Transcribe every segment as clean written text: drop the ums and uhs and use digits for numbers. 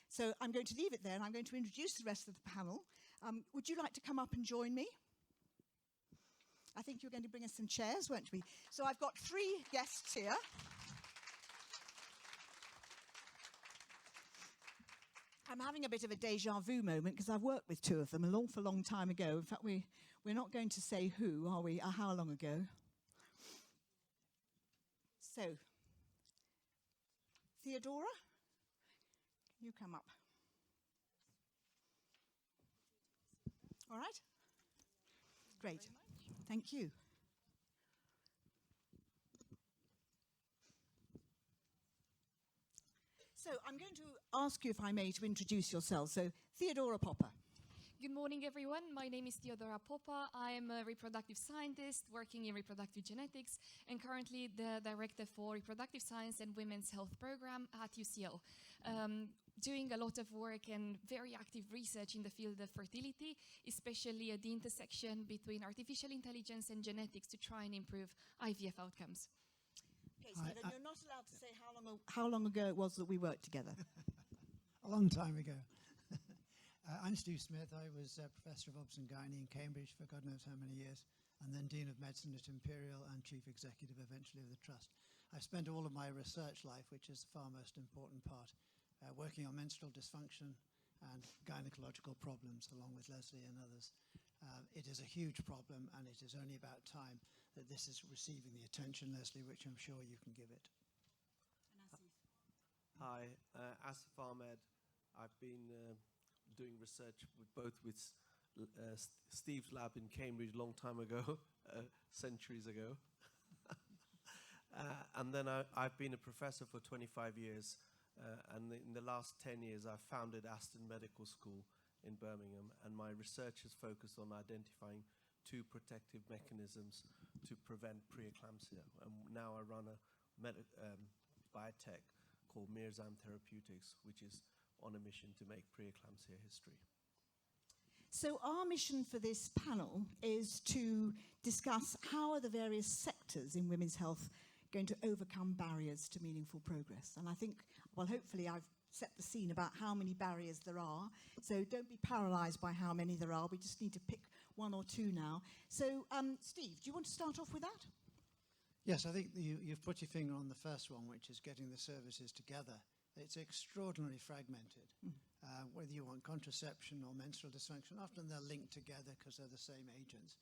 So I'm going to leave it there, and I'm going to introduce the rest of the panel. Would you like to come up and join me? I think you're going to bring us some chairs, won't we? So I've got 3 guests here. I'm having a bit of a déjà vu moment because I've worked with 2 of them an awful long time ago. In fact, we're not going to say who, are we? How long ago? So, Theodora, can you come up? All right? Great. Thank you. So I'm going to ask you, if I may, to introduce yourself. So, Theodora Popper. Good morning, everyone. My name is Theodora Popper. I am a reproductive scientist working in reproductive genetics and currently the director for reproductive science and women's health program at UCL. Doing a lot of work and very active research in the field of fertility, especially at the intersection between artificial intelligence and genetics to try and improve IVF outcomes. Okay, Stephen, you're not allowed to say how long ago it was that we worked together. A long time ago. I'm Steve Smith. I was Professor of Obs and Gynae in Cambridge for God knows how many years, and then Dean of Medicine at Imperial and Chief Executive eventually of the Trust. I've spent all of my research life, which is the far most important part, working on menstrual dysfunction and gynecological problems, along with Lesley and others. It is a huge problem, and it is only about time that this is receiving the attention, Lesley, which I'm sure you can give it. Hi, Asif Ahmed. I've been doing research with Steve's lab in Cambridge a long time ago, centuries ago. And then I've been a professor for 25 years, and in the last 10 years I've founded Aston Medical School in Birmingham, and my research is focused on identifying 2 protective mechanisms to prevent preeclampsia. And now I run a biotech called Mirzam Therapeutics, which is on a mission to make preeclampsia history. So our mission for this panel is to discuss how are the various sectors in women's health going to overcome barriers to meaningful progress. And I think, well, hopefully I've set the scene about how many barriers there are. So don't be paralysed by how many there are. We just need to pick 1 or 2 now. So, Steve, do you want to start off with that? Yes, I think you've put your finger on the first one, which is getting the services together. It's extraordinarily fragmented. Whether you want contraception or menstrual dysfunction, often they're linked together because they're the same agents.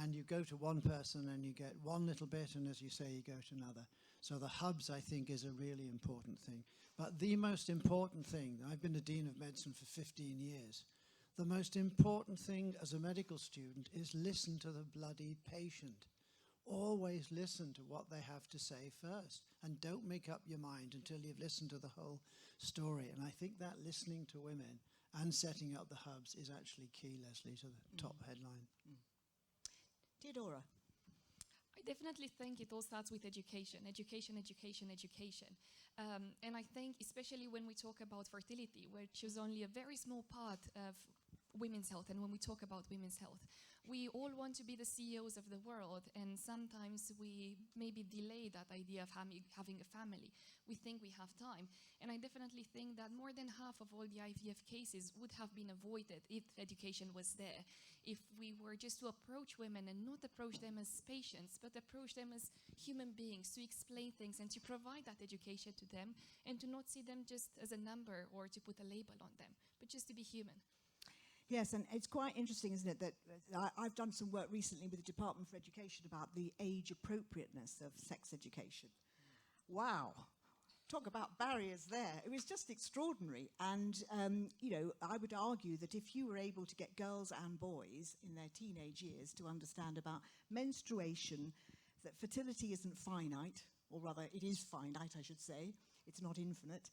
And you go to one person and you get one little bit, and as you say, you go to another. So the hubs, I think, is a really important thing. But the most important thing, I've been a Dean of Medicine for 15 years, the most important thing as a medical student is listen to the bloody patient. Always listen to what they have to say first, and don't make up your mind until you've listened to the whole story. And I think that listening to women and setting up the hubs is actually key, Lesley, to the top headline. Theodora. I definitely think it all starts with education. And I think especially when we talk about fertility, which is only a very small part of women's health, and when we talk about women's health, we all want to be the CEOs of the world, and sometimes we maybe delay that idea of having a family. We think we have time, and I definitely think that more than half of all the IVF cases would have been avoided if education was there, if we were just to approach women and not approach them as patients, but approach them as human beings, to explain things and to provide that education to them, and to not see them just as a number or to put a label on them, but just to be human. Yes, and it's quite interesting, isn't it, that I've done some work recently with the Department for Education about the age appropriateness of sex education. Wow. Talk about barriers there. It was just extraordinary. And, I would argue that if you were able to get girls and boys in their teenage years to understand about menstruation, that fertility isn't finite, or rather it is finite, I should say, it's not infinite,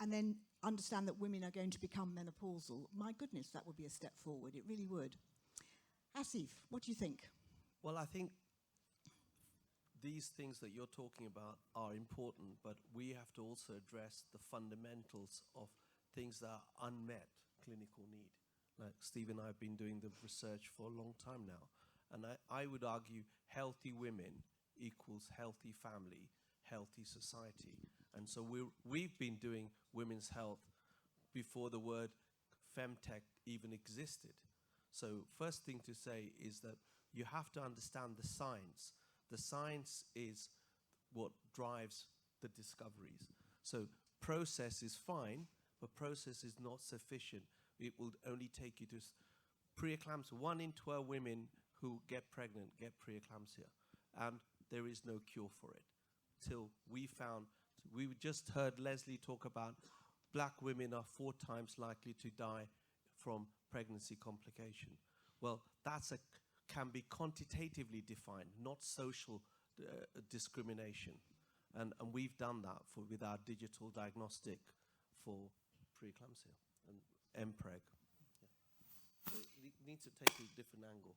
and then understand that women are going to become menopausal, my goodness, that would be a step forward. It really would. Asif, what do you think? Well, I think these things that you're talking about are important, but we have to also address the fundamentals of things that are unmet clinical need. Like Steve and I have been doing the research for a long time now, and I would argue healthy women equals healthy family, healthy society. And so we've been doing women's health before the word femtech even existed. So first thing to say is that you have to understand the science. The science is what drives the discoveries. So process is fine, but process is not sufficient. It will only take you to preeclampsia. 1 in 12 women who get pregnant get preeclampsia, and there is no cure for it. Till we just heard Lesley talk about black women are 4 times likely to die from pregnancy complication. Well, can be quantitatively defined, not social discrimination. And we've done that with our digital diagnostic for preeclampsia and MPreg. Yeah. So it needs to take a different angle.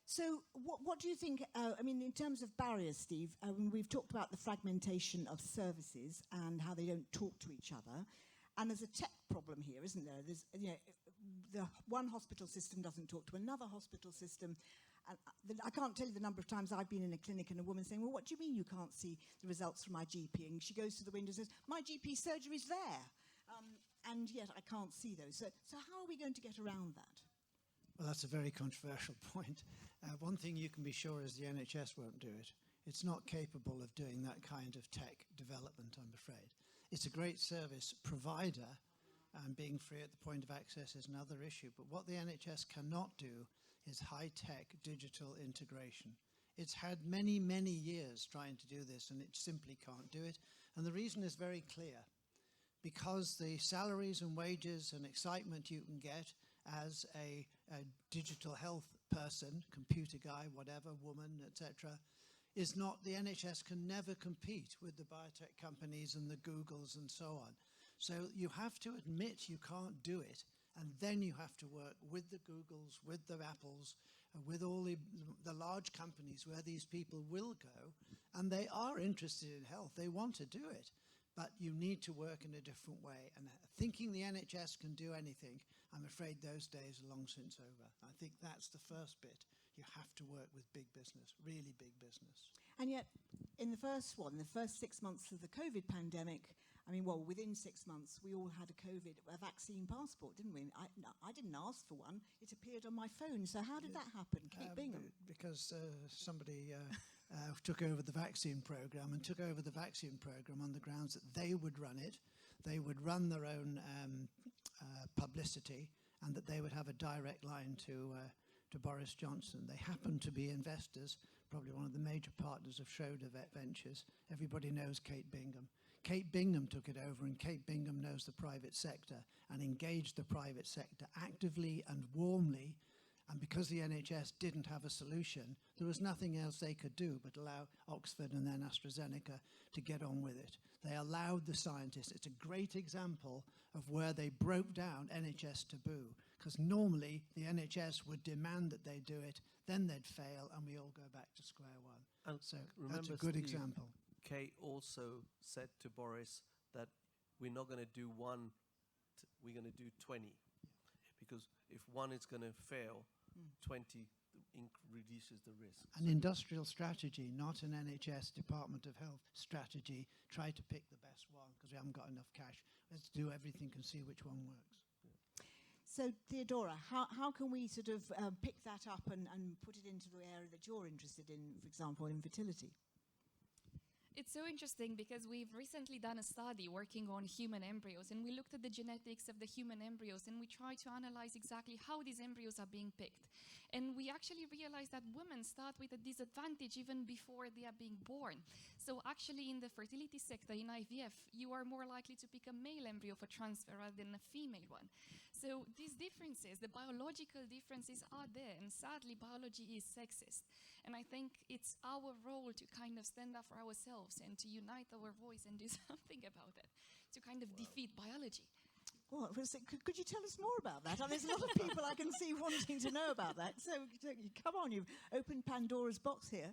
So what do you think, I mean, in terms of barriers, Steve, we've talked about the fragmentation of services and how they don't talk to each other. And there's a tech problem here, isn't there? There's, the one hospital system doesn't talk to another hospital system. And I can't tell you the number of times I've been in a clinic and a woman saying, well, what do you mean you can't see the results from my GP? And she goes to the window and says, my GP surgery's there. And yet I can't see those. So how are we going to get around that? Well, that's a very controversial point. One thing you can be sure is the NHS won't do it. It's not capable of doing that kind of tech development, I'm afraid. It's a great service provider, and being free at the point of access is another issue. But what the NHS cannot do is high-tech digital integration. It's had many, many years trying to do this, and it simply can't do it. And the reason is very clear. Because the salaries and wages and excitement you can get as a digital health person, computer guy, whatever, woman, etc., is not, the NHS can never compete with the biotech companies and the Googles and so on. So you have to admit you can't do it, and then you have to work with the Googles, with the Apples, with all the large companies where these people will go, and they are interested in health. They want to do it. But you need to work in a different way. And thinking the NHS can do anything, I'm afraid those days are long since over. I think that's the first bit. You have to work with big business, really big business. And yet, in the first 6 months of the COVID pandemic, I mean, well, within 6 months, we all had a vaccine passport, didn't we? I didn't ask for one. It appeared on my phone. So how did that happen? Kate Bingham? Because somebody took over the vaccine program and took over the vaccine program on the grounds that they would run it, they would run their own publicity, and that they would have a direct line to Boris Johnson. They happened to be investors, probably one of the major partners of Schroeder Ventures. Everybody knows Kate Bingham. Kate Bingham took it over, and Kate Bingham knows the private sector and engaged the private sector actively and warmly. And because the NHS didn't have a solution, there was nothing else they could do but allow Oxford and then AstraZeneca to get on with it. They allowed the scientists. It's a great example of where they broke down NHS taboo, because normally the NHS would demand that they do it, then they'd fail, and we all go back to square one. And so remember, that's a good Steve, example. Kate also said to Boris that we're not going to do one, we're going to do 20. Because if one is going to fail, 20 reduces the risk. An industrial strategy, not an NHS Department of Health strategy. Try to pick the best one because we haven't got enough cash. Let's do everything and see which one works. So, Theodora, how can we sort of pick that up and put it into the area that you're interested in, for example, infertility? It's so interesting because we've recently done a study working on human embryos, and we looked at the genetics of the human embryos, and we tried to analyze exactly how these embryos are being picked. And we actually realized that women start with a disadvantage even before they are being born. So actually in the fertility sector, in IVF, you are more likely to pick a male embryo for transfer rather than a female one. So these differences, the biological differences are there, and sadly biology is sexist. And I think it's our role to kind of stand up for ourselves and to unite our voice and do something about it, to kind of defeat biology. Well, could you tell us more about that? There's a lot of people I can see wanting to know about that. So come on, you've opened Pandora's box here.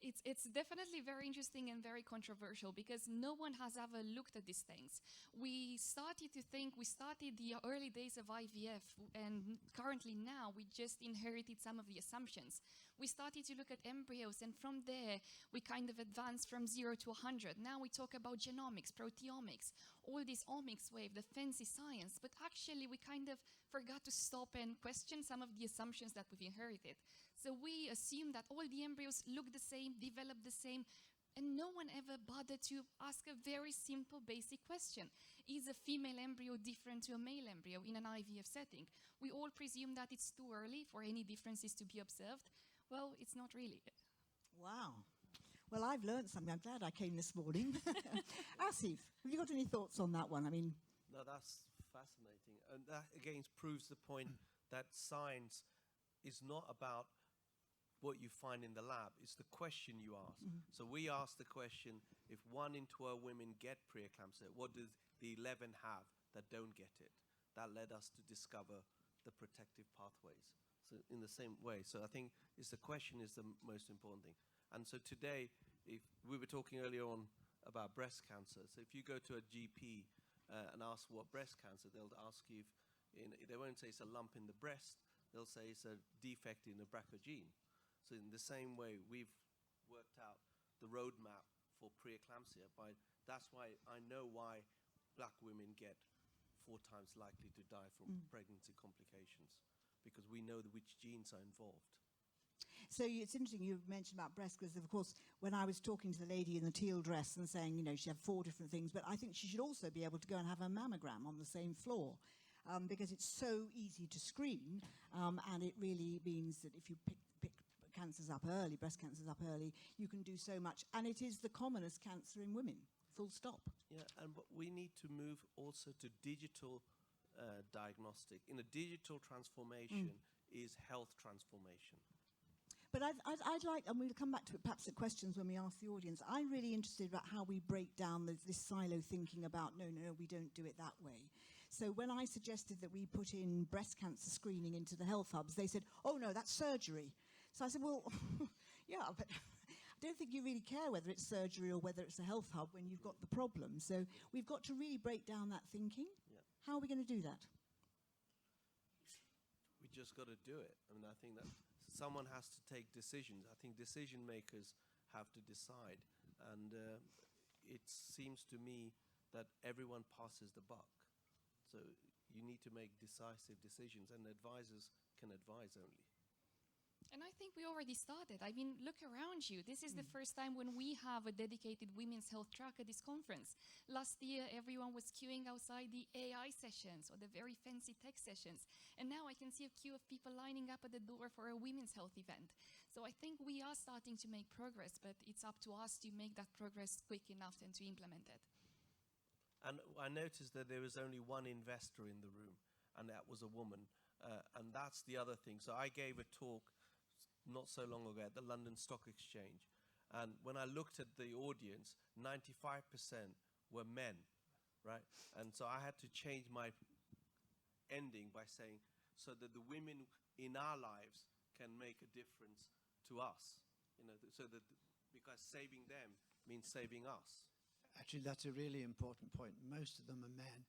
It's definitely very interesting and very controversial because no one has ever looked at these things. We started the early days of IVF, and currently now we just inherited some of the assumptions. We started to look at embryos, and from there we kind of advanced from 0 to 100. Now we talk about genomics, proteomics, all this omics wave, the fancy science, but actually we kind of forgot to stop and question some of the assumptions that we've inherited. So we assume that all the embryos look the same, develop the same, and no one ever bothered to ask a very simple, basic question. Is a female embryo different to a male embryo in an IVF setting? We all presume that it's too early for any differences to be observed. Well, it's not really. Wow. Well, I've learned something. I'm glad I came this morning. Asif, have you got any thoughts on that one? I mean, No, that's fascinating. And that, again, proves the point that science is not about what you find in the lab. It's the question you ask. So we asked the question, if 1 in 12 women get preeclampsia, what does the 11 have that don't get it? That led us to discover the protective pathways. So in the same way. So I think the question is the most important thing. And so today, if we were talking earlier on about breast cancer. So if you go to a GP and ask what breast cancer, they'll ask you they won't say it's a lump in the breast, they'll say it's a defect in the BRCA gene. So in the same way, we've worked out the roadmap for preeclampsia. That's why I know why black women get 4 times likely to die from pregnancy complications, because we know which genes are involved. so it's interesting you mentioned about breast, because of course when I was talking to the lady in the teal dress and saying, she had 4 different things, but I think she should also be able to go and have a mammogram on the same floor, because it's so easy to screen, and it really means that if you pick cancers up early, breast cancers up early, you can do so much, and it is the commonest cancer in women, full stop. Yeah, but we need to move also to digital diagnostic. In a digital transformation is health transformation. But I'd like, and we'll come back to it perhaps at questions when we ask the audience, I'm really interested about how we break down this silo thinking about, no, we don't do it that way. So when I suggested that we put in breast cancer screening into the health hubs, they said, oh no, that's surgery. So I said, well, yeah, but I don't think you really care whether it's surgery or whether it's a health hub when you've got the problem. So we've got to really break down that thinking. Yeah. How are we going to do that? We just got to do it. I mean, I think that someone has to take decisions. I think decision makers have to decide. And it seems to me that everyone passes the buck. So you need to make decisive decisions, and advisors can advise only. And I think we already started. I mean, look around you. This is the first time when we have a dedicated women's health track at this conference. Last year, everyone was queuing outside the AI sessions or the very fancy tech sessions. And now I can see a queue of people lining up at the door for a women's health event. So I think we are starting to make progress, but it's up to us to make that progress quick enough and to implement it. And I noticed that there was only one investor in the room, and that was a woman. And that's the other thing. So I gave a talk not so long ago at the London Stock Exchange. And when I looked at the audience, 95% were men, right? And so I had to change my ending by saying, so that the women in our lives can make a difference to us, so that because saving them means saving us. Actually, that's a really important point. Most of them are men.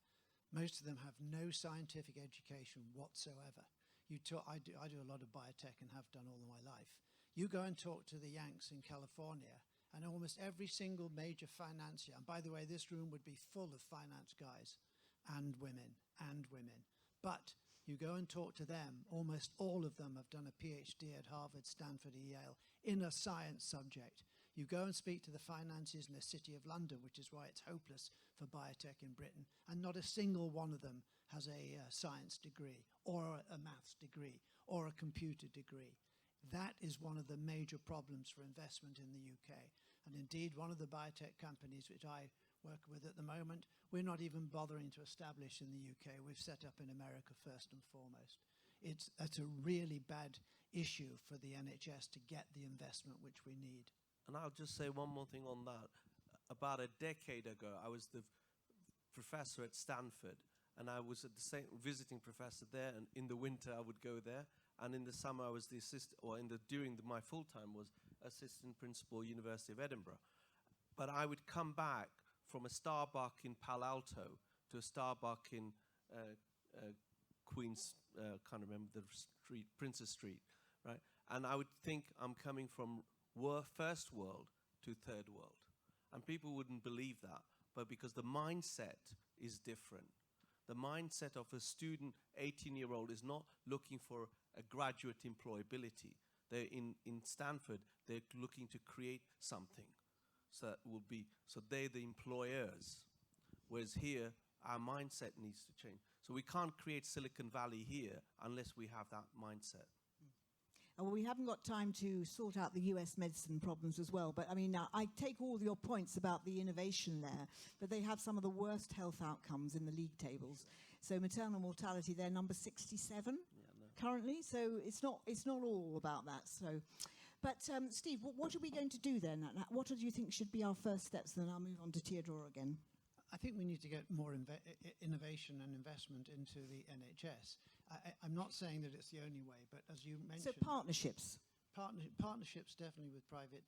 Most of them have no scientific education whatsoever. I do a lot of biotech and have done all of my life. You go and talk to the Yanks in California, and almost every single major financier, and by the way, this room would be full of finance guys and women. But you go and talk to them, almost all of them have done a PhD at Harvard, Stanford, Yale, in a science subject. You go and speak to the financiers in the City of London, which is why it's hopeless for biotech in Britain, and not a single one of them has a science degree or a maths degree or a computer degree. That is one of the major problems for investment in the UK. And indeed, one of the biotech companies which I work with at the moment, we're not even bothering to establish in the UK. We've set up in America first and foremost. That's a really bad issue for the NHS to get the investment which we need. And I'll just say one more thing on that. About a decade ago, I was the professor at Stanford, and I was at the same visiting professor there, and in the winter I would go there, and in the summer I was the assistant, or during my full time was assistant principal, University of Edinburgh. But I would come back from a Starbucks in Palo Alto to a Starbucks in Queens, can't remember the street, Princess Street, right? And I would think I'm coming from first world to third world. And people wouldn't believe that, but because the mindset is different. The mindset of a student, 18-year-old, is not looking for a graduate employability. They're in Stanford, they're looking to create something. So they're the employers. Whereas here, our mindset needs to change. So we can't create Silicon Valley here unless we have that mindset. Well, we haven't got time to sort out the US medicine problems as well, but I mean, I take all your points about the innovation there, but they have some of the worst health outcomes in the league tables. So maternal mortality, they're number 67 currently, so it's not all about that. So, but Steve, what are we going to do then? What do you think should be our first steps? Then I'll move on to Theodora again. I think we need to get more innovation and investment into the NHS. I'm not saying that it's the only way, but as you mentioned... So partnerships. Partnerships definitely with private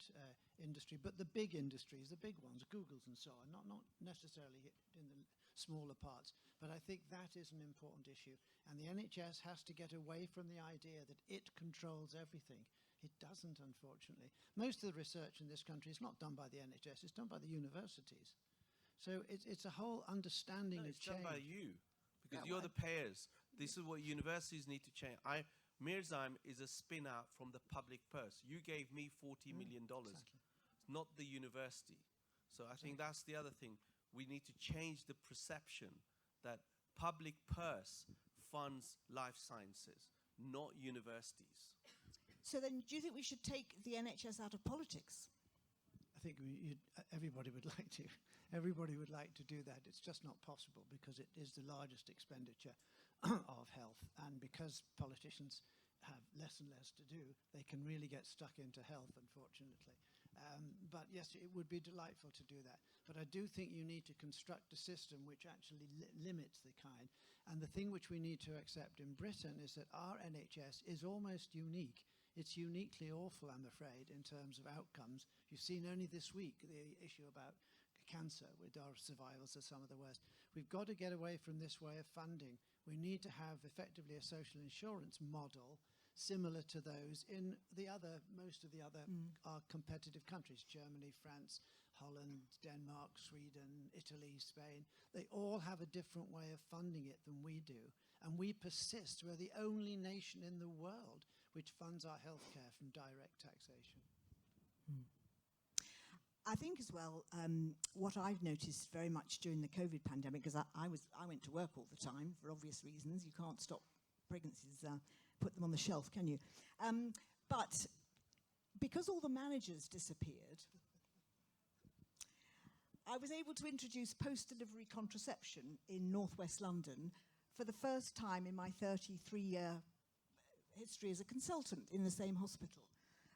industry, but the big industries, the big ones, Googles and so on, not necessarily in the smaller parts, but I think that is an important issue. And the NHS has to get away from the idea that it controls everything. It doesn't, unfortunately. Most of the research in this country is not done by the NHS, it's done by the universities. So it's a whole understanding of change. It's done by you, because you're the payers. This is what universities need to change. Mirzaim is a spin-out from the public purse. You gave me $40 million, exactly. not the university. So I think that's the other thing. We need to change the perception that public purse funds life sciences, not universities. So then do you think we should take the NHS out of politics? I think everybody would like to. Everybody would like to do that. It's just not possible because it is the largest expenditure of health. And because politicians have less and less to do, they can really get stuck into health, unfortunately. But yes, it would be delightful to do that. But I do think you need to construct a system which actually limits the kind. And the thing which we need to accept in Britain is that our NHS is almost unique. It's uniquely awful, I'm afraid, in terms of outcomes. You've seen only this week the issue about cancer, with our survivals are some of the worst. We've got to get away from this way of funding. We need to have effectively a social insurance model similar to those in most of the other our competitive countries, Germany, France, Holland, Denmark, Sweden, Italy, Spain. They all have a different way of funding it than we do. And we persist. We're the only nation in the world which funds our healthcare from direct taxation. I think as well, what I've noticed very much during the COVID pandemic, because I went to work all the time for obvious reasons. You can't stop pregnancies, put them on the shelf, can you? But because all the managers disappeared, I was able to introduce post-delivery contraception in northwest London for the first time in my 33-year history as a consultant in the same hospital.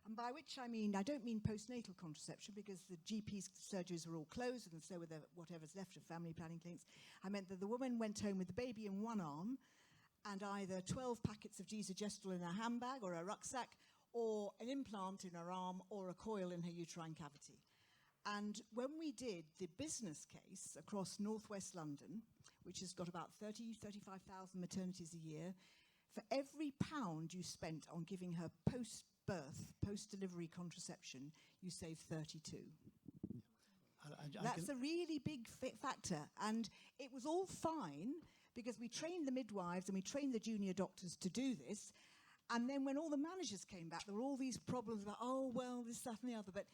And by which I mean, I don't mean postnatal contraception because the GP surgeries were all closed and so were whatever's left of family planning clinics. I meant that the woman went home with the baby in one arm and either 12 packets of Desogestrel in her handbag or her rucksack, or an implant in her arm or a coil in her uterine cavity. And when we did the business case across northwest London, which has got about 35,000 maternities a year, for every £1 you spent on giving her post-birth, post-delivery contraception, you save 32. That's a really big factor. And it was all fine because we trained the midwives and we trained the junior doctors to do this. And then when all the managers came back, there were all these problems about, oh, well, this, that, and the other. But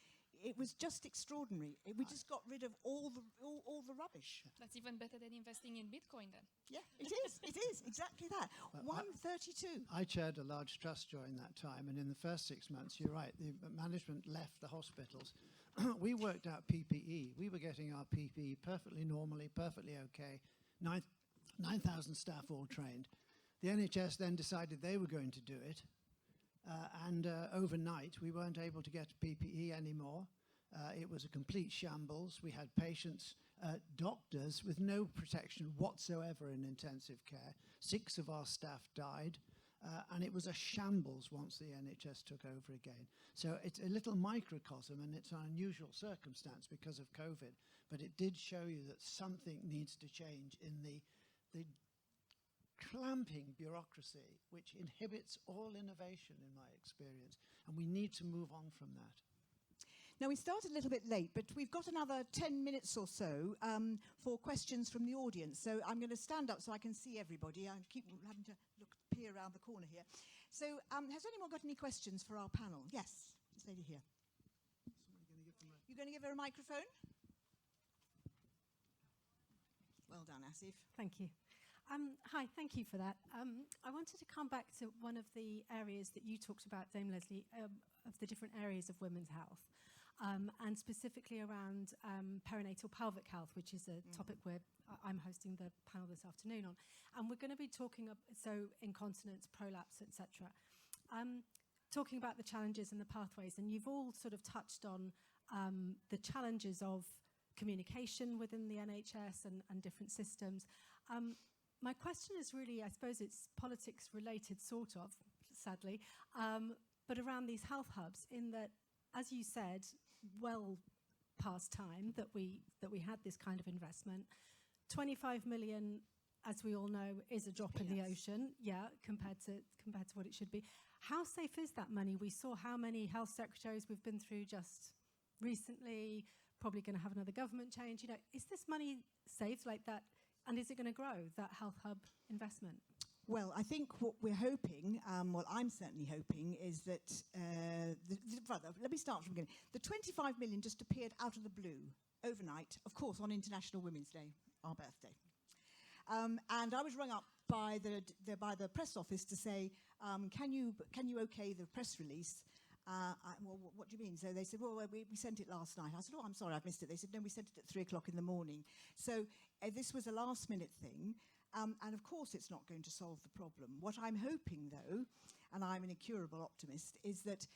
it was just extraordinary. We just got rid of all the rubbish. That's even better than investing in Bitcoin then. Yeah, it is. It is exactly that. Well, 132. I chaired a large trust during that time, and in the first 6 months, you're right, the management left the hospitals. We worked out PPE. We were getting our PPE perfectly normally, perfectly okay. 9,000 staff all trained. The NHS then decided they were going to do it. And overnight, we weren't able to get PPE anymore. It was a complete shambles. We had patients, doctors with no protection whatsoever in intensive care. 6 of our staff died. And it was a shambles once the NHS took over again. So it's a little microcosm, and it's an unusual circumstance because of COVID, but it did show you that something needs to change in the clamping bureaucracy which inhibits all innovation, in my experience, and we need to move on from that. Now, we started a little bit late, but we've got another 10 minutes or so for questions from the audience. So I'm going to stand up so I can see everybody. I keep having to peer around the corner here. So has anyone got any questions for our panel? Yes, this lady here. You're going to give her a microphone? Well done, Asif. Thank you. Hi, thank you for that. I wanted to come back to one of the areas that you talked about, Dame Lesley, of the different areas of women's health, and specifically around perinatal pelvic health, which is a topic where I'm hosting the panel this afternoon on. And we're going to be talking, so incontinence, prolapse, etc., talking about the challenges and the pathways. And you've all sort of touched on the challenges of communication within the NHS and different systems. My question is really, I suppose it's politics related, sort of, sadly, but around these health hubs, in that, as you said, well past time that we had this kind of investment. 25 million, as we all know, is a drop in the ocean, compared to what it should be. How safe is that money? We saw how many health secretaries we've been through just recently, probably going to have another government change. You know, is this money safe like that? And is it going to grow, that health hub investment? Well, I think what we're hoping, well, I'm certainly hoping, is that, let me start from the beginning. The 25 million just appeared out of the blue, overnight, of course, on International Women's Day, our birthday. And I was rung up by the press office to say, can you okay the press release? Well, what do you mean? So they said, well, we sent it last night. I said, oh, I'm sorry, I've missed it. They said, no, we sent it at 3 o'clock in the morning. So this was a last-minute thing. And of course, it's not going to solve the problem. What I'm hoping, though, and I'm an incurable optimist, is that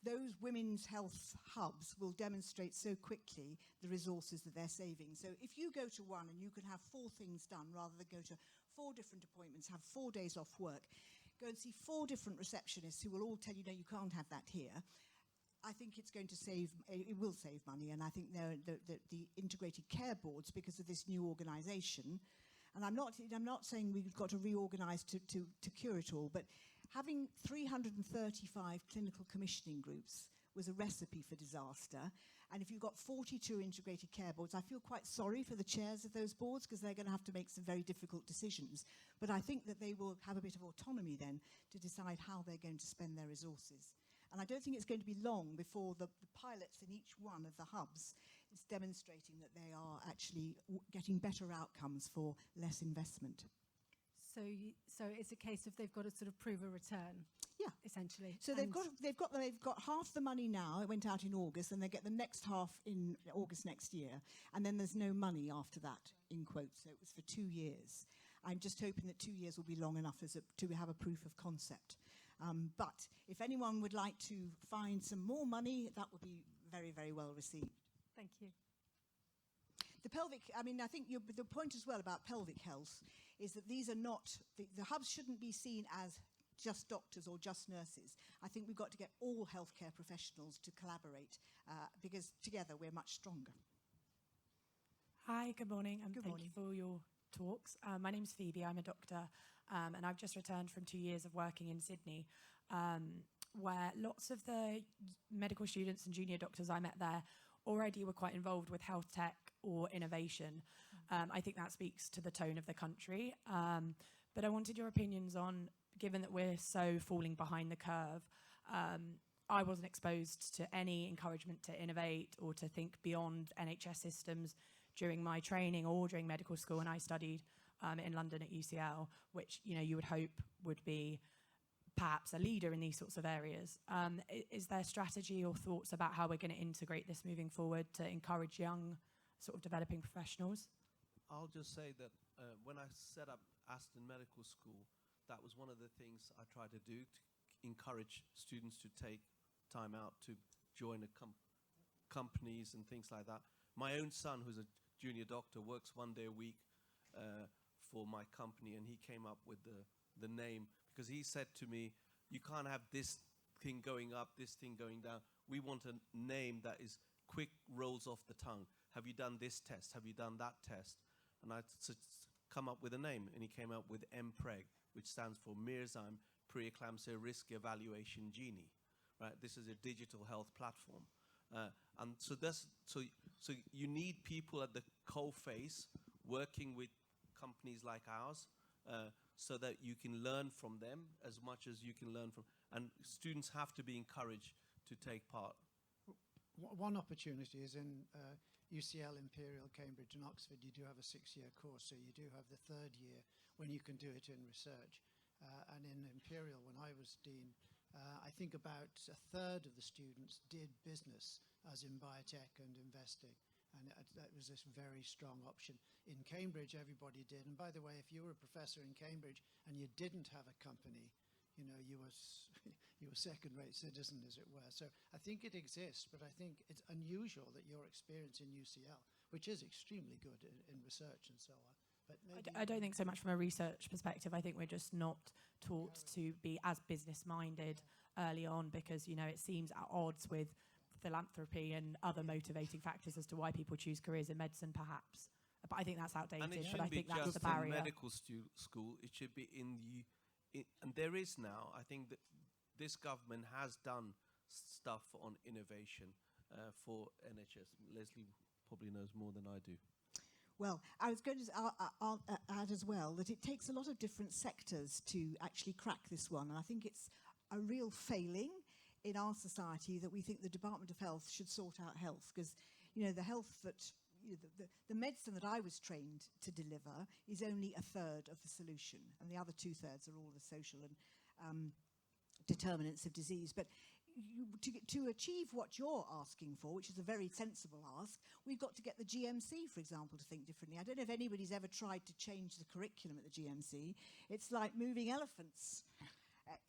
those women's health hubs will demonstrate so quickly the resources that they're saving. So if you go to one and you can have 4 things done rather than go to 4 different appointments, have 4 days off work, go and see 4 different receptionists who will all tell you, no, you can't have that here, I think it's going to save, it will save money. And I think the integrated care boards, because of this new organisation, and I'm not saying we've got to reorganise to cure it all, but having 335 clinical commissioning groups was a recipe for disaster. And if you've got 42 integrated care boards, I feel quite sorry for the chairs of those boards, because they're going to have to make some very difficult decisions. But I think that they will have a bit of autonomy then to decide how they're going to spend their resources. And I don't think it's going to be long before the pilots in each one of the hubs is demonstrating that they are actually getting better outcomes for less investment. So it's a case of they've got to sort of prove a return. Yeah, essentially. So they've got half the money now. It went out in August, and they get the next half in August next year, and then there's no money after that, in quotes. So it was for 2 years. I'm just hoping that 2 years will be long enough to have a proof of concept. But if anyone would like to find some more money, that would be very, very well received. Thank you. The pelvic, I mean, I think the point as well about pelvic health is that these are not, the hubs shouldn't be seen as just doctors or just nurses. I think we've got to get all healthcare professionals to collaborate, because together we're much stronger. Hi, good morning, and Good thank morning. you for your talks. My name's Phoebe, I'm a doctor, and I've just returned from 2 years of working in Sydney, where lots of the medical students and junior doctors I met there already were quite involved with health tech or innovation. I think that speaks to the tone of the country. But I wanted your opinions on, given that we're so falling behind the curve, I wasn't exposed to any encouragement to innovate or to think beyond NHS systems during my training or during medical school, and I studied in London at UCL, which you would hope would be perhaps a leader in these sorts of areas. Is there strategy or thoughts about how we're going to integrate this moving forward to encourage young sort of developing professionals? I'll just say that when I set up Aston Medical School, that was one of the things I tried to do, to encourage students to take time out to join companies and things like that. My own son, who's a junior doctor, works 1 day a week for my company, and he came up with the name because he said to me, you can't have this thing going up, this thing going down. We want a name that is quick, rolls off the tongue. Have you done this test? Have you done that test? And I come up with a name, and he came up with MPREG, which stands for Mearsheimer Preeclampsia Risk Evaluation Genie. Right? This is a digital health platform. And so you need people at the coalface working with companies like ours, so that you can learn from them as much as you can learn from, and students have to be encouraged to take part. One opportunity is in UCL, Imperial, Cambridge and Oxford. You do have a 6-year course, so you do have the 3rd year when you can do it in research. And in Imperial, when I was dean, I think about a third of the students did business, as in biotech and investing. And that was this very strong option. In Cambridge, everybody did. And by the way, if you were a professor in Cambridge and you didn't have a company, you know, you were second-rate citizen, as it were. So I think it exists, but I think it's unusual that your experience in UCL, which is extremely good in research and so on. But I don't think so much from a research perspective. I think we're just not taught to be as business-minded early on, because, you know, it seems at odds with philanthropy and other motivating factors as to why people choose careers in medicine, perhaps. But I think that's outdated. And it but I shouldn't be think that's just the barrier. in medical school. It should be in and there is now. I think that this government has done stuff on innovation for NHS. Lesley probably knows more than I do. Well, I was going to add as well that it takes a lot of different sectors to actually crack this one. And I think it's a real failing in our society that we think the Department of Health should sort out health, because, you know, the health that, you know, the medicine that I was trained to deliver is only a third of the solution, and the other 2/3 are all the social and determinants of disease. But to achieve what you're asking for, which is a very sensible ask, we've got to get the GMC, for example, to think differently. I don't know if anybody's ever tried to change the curriculum at the GMC. It's like moving elephants.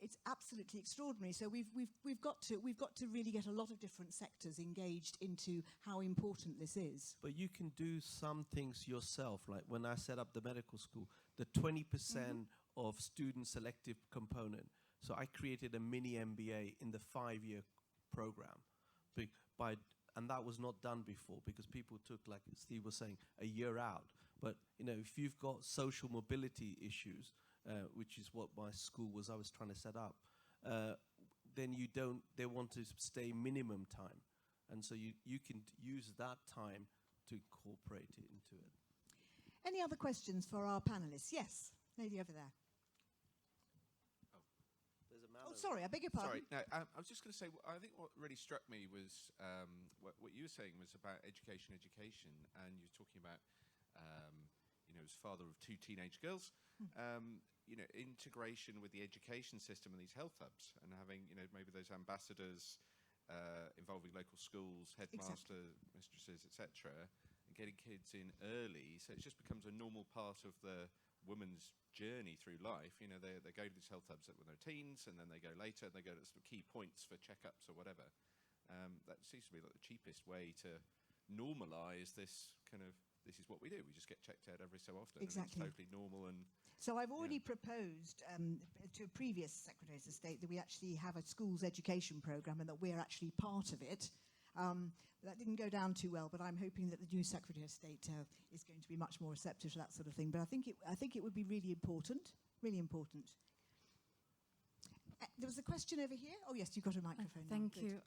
It's absolutely extraordinary. So we've got to really get a lot of different sectors engaged into how important this is. But you can do some things yourself. Like when I set up the medical school, the 20% of student selective component. So I created a mini MBA in the 5-year program, and that was not done before, because people took, like Steve was saying, a year out. But, you know, if you've got social mobility issues, which is what my school was, I was trying to set up, then they want to stay minimum time. And so you can use that time to incorporate it into it. Any other questions for our panelists? Yes, lady over there. There's a man Oh, sorry, I beg your pardon. Sorry, no, I was just going to say, I think what really struck me was what you were saying was about education, and you were talking about, you know, as father of 2 teenage girls, you know, integration with the education system and these health hubs, and having, you know, maybe those ambassadors involving local schools, headmaster, mistresses, etc., and getting kids in early, so it just becomes a normal part of the woman's journey through life. You know, they go to these health hubs when they're teens, and then they go later, and they go to some key points for checkups or whatever. That seems to be like the cheapest way to normalise this kind of, this is what we do. We just get checked out every so often. Exactly. And it's totally normal. And so I've already proposed to a previous Secretaries of State that we actually have a schools education programme and that we're actually part of it. That didn't go down too well, but I'm hoping that the new Secretary of State is going to be much more receptive to that sort of thing. But I think it would be really important, really important. There was a question over here. Oh yes, you've got a microphone. Thank you.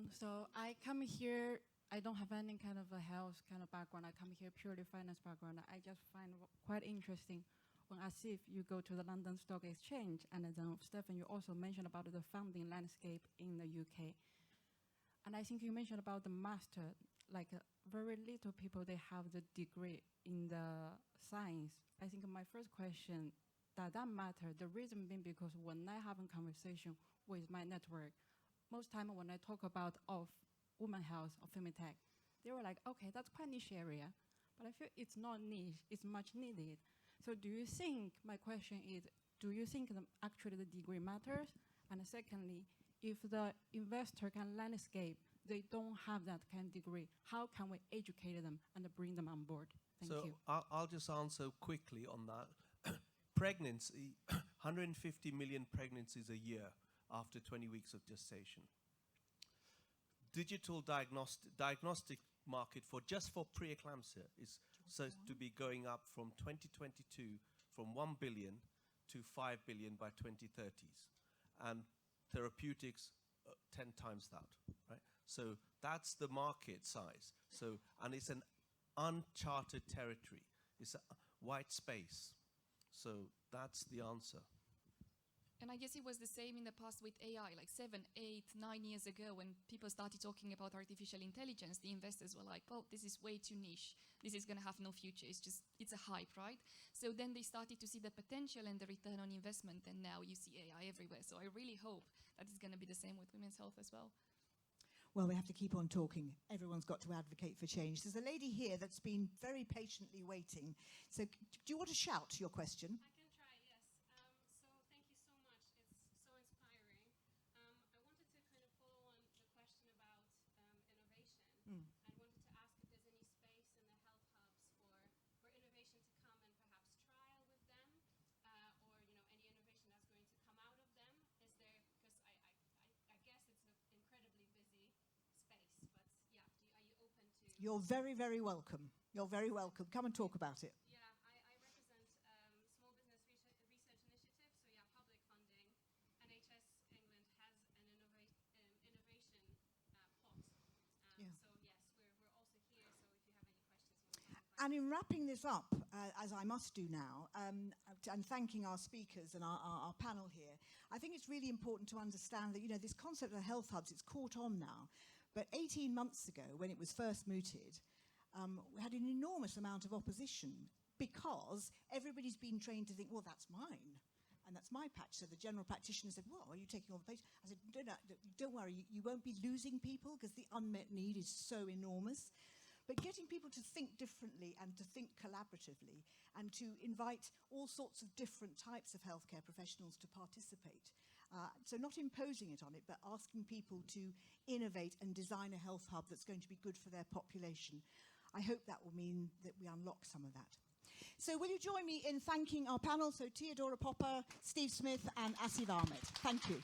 So I come here, I don't have any kind of a health kind of background. I come here purely finance background. I just find quite interesting when I see if you go to the London Stock Exchange, and then Stephen, you also mentioned about the funding landscape in the UK. And I think you mentioned about the master, like very little people, they have the degree in the science. I think my first question, does that matter? The reason being because when I have a conversation with my network, most time when I talk about women health or female tech, they were like, okay, that's quite niche area, but I feel it's not niche, it's much needed. So do you think, my question is, do you think actually the degree matters? And secondly, if the investor can landscape, they don't have that kind of degree, how can we educate them and bring them on board? Thank you. I'll just answer quickly on that. Pregnancy, 150 million pregnancies a year after 20 weeks of gestation. Digital diagnostic market just for preeclampsia is said to be going up from 2022 from 1 billion to 5 billion by 2030s, and therapeutics 10 times that, right? So that's the market size. So, and it's an uncharted territory. It's a white space. So that's the answer. And I guess it was the same in the past with AI, like 7, 8, 9 years ago when people started talking about artificial intelligence, the investors were like, oh, this is way too niche. This is going to have no future. It's a hype, right? So then they started to see the potential and the return on investment, and now you see AI everywhere. So I really hope that it's going to be the same with women's health as well. Well, we have to keep on talking. Everyone's got to advocate for change. There's a lady here that's been very patiently waiting. So do you want to shout your question? You're very, very welcome. You're very welcome. Come and talk about it. Yeah, I represent Small Business Research Initiative, so yeah, public funding. NHS England has an innovation pot. Yeah. So yes, we're also here, so if you have any questions. And in wrapping this up, as I must do now, and thanking our speakers and our panel here, I think it's really important to understand that, this concept of health hubs, it's caught on now. But 18 months ago, when it was first mooted, we had an enormous amount of opposition because everybody's been trained to think, well, that's mine, and that's my patch. So the general practitioner said, well, are you taking all the patients? I said, don't worry, you won't be losing people because the unmet need is so enormous. But getting people to think differently and to think collaboratively and to invite all sorts of different types of healthcare professionals to participate. So not imposing it on it, but asking people to innovate and design a health hub that's going to be good for their population. I hope that will mean that we unlock some of that. So will you join me in thanking our panel? So Theodora Popper, Steve Smith and Asif Ahmed. Thank you.